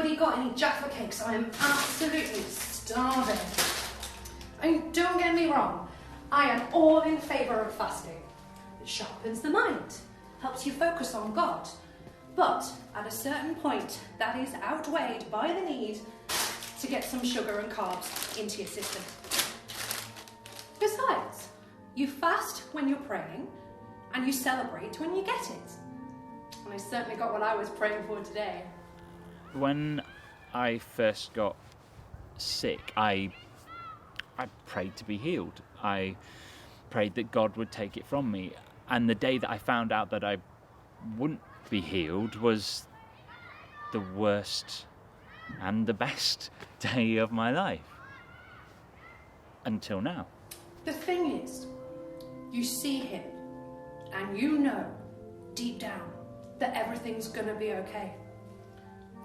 anybody got any Jaffa cakes? I am absolutely starving. And don't get me wrong, I am all in favour of fasting. It sharpens the mind, helps you focus on God. But at a certain point, that is outweighed by the need to get some sugar and carbs into your system. Besides, you fast when you're praying, and you celebrate when you get it. And I certainly got what I was praying for today. When I first got sick, I prayed to be healed. I prayed that God would take it from me. And the day that I found out that I wouldn't be healed was the worst and the best day of my life. Until now. The thing is, you see him and you know deep down that everything's gonna be okay.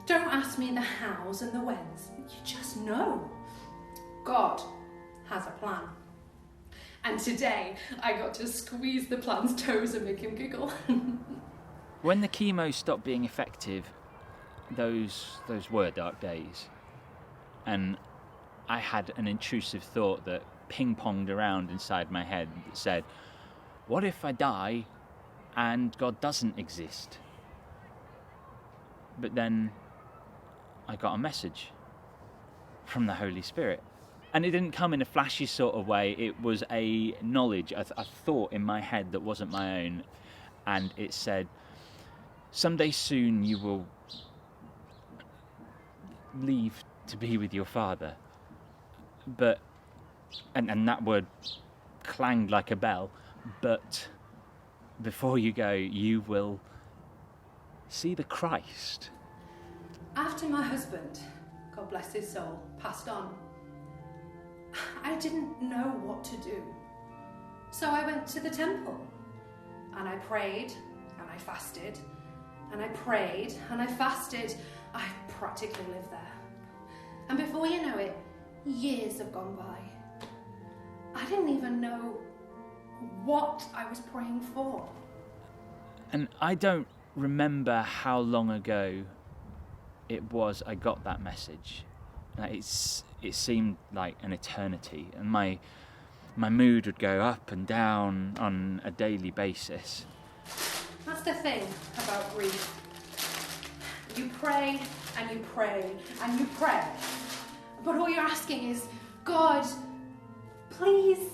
Don't ask me the hows and the whens. You just know. God has a plan. And today, I got to squeeze the plan's toes and make him giggle. When the chemo stopped being effective, those were dark days. And I had an intrusive thought that ping-ponged around inside my head that said, what if I die and God doesn't exist? But then I got a message from the Holy Spirit. And it didn't come in a flashy sort of way. It was a knowledge, a thought in my head that wasn't my own. And it said, someday soon you will leave to be with your Father. But, and that word clanged like a bell, but before you go, you will see the Christ. After my husband, God bless his soul, passed on, I didn't know what to do. So I went to the temple and I prayed and I fasted and I prayed and I fasted. I practically lived there. And before you know it, years have gone by. I didn't even know what I was praying for. And I don't remember how long ago it was I got that message. It seemed like an eternity, and my mood would go up and down on a daily basis. That's the thing about grief. You pray and you pray and you pray, but all you're asking is, God, please.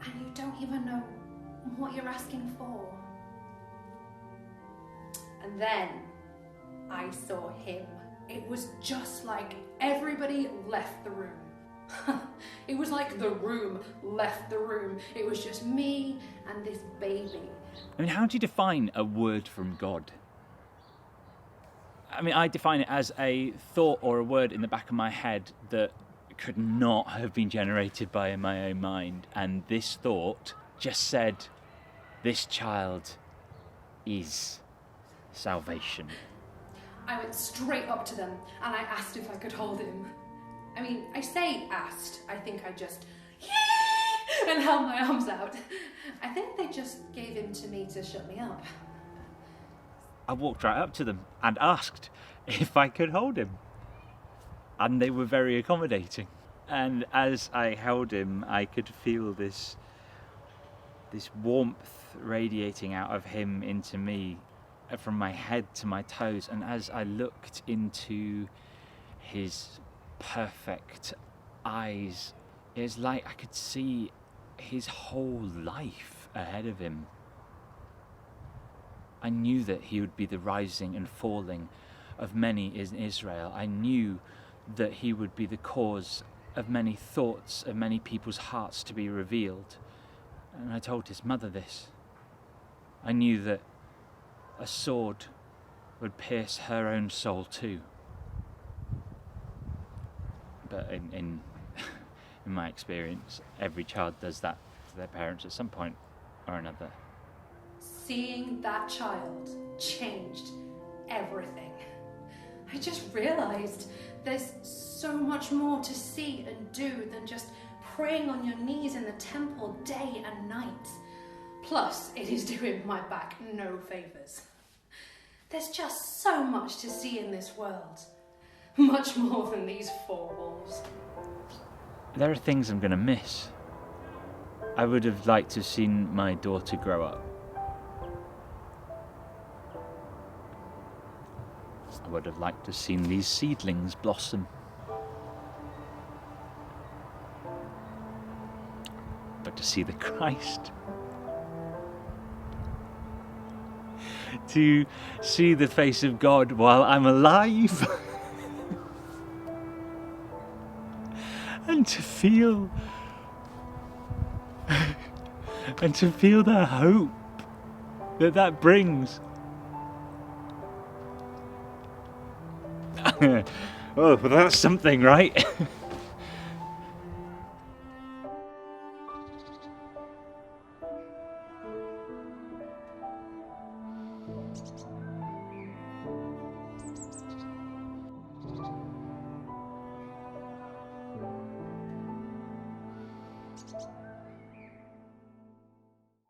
And you don't even know what you're asking for. And then I saw him. It was just like everybody left the room. It was like the room left the room. It was just me and this baby. I mean, how do you define a word from God? I mean, I define it as a thought or a word in the back of my head that could not have been generated by my own mind. And this thought just said, this child is salvation. I went straight up to them and I asked if I could hold him. I mean, I say asked, I think I just and held my arms out. I think they just gave him to me to shut me up. I walked right up to them and asked if I could hold him. And they were very accommodating. And as I held him, I could feel this warmth radiating out of him into me, from my head to my toes. And as I looked into his perfect eyes, it was like I could see his whole life ahead of him. I knew that he would be the rising and falling of many in Israel. I knew that he would be the cause of many thoughts of many people's hearts to be revealed. And I told his mother this. I knew that a sword would pierce her own soul too. But in my experience, every child does that to their parents at some point or another. Seeing that child changed everything. I just realised there's so much more to see and do than just praying on your knees in the temple day and night. Plus, it is doing my back no favours. There's just so much to see in this world. Much more than these four walls. There are things I'm going to miss. I would have liked to have seen my daughter grow up. I would have liked to have seen these seedlings blossom. But to see the Christ, to see the face of God while I'm alive, and to feel the hope that brings. Oh, but that's something, right?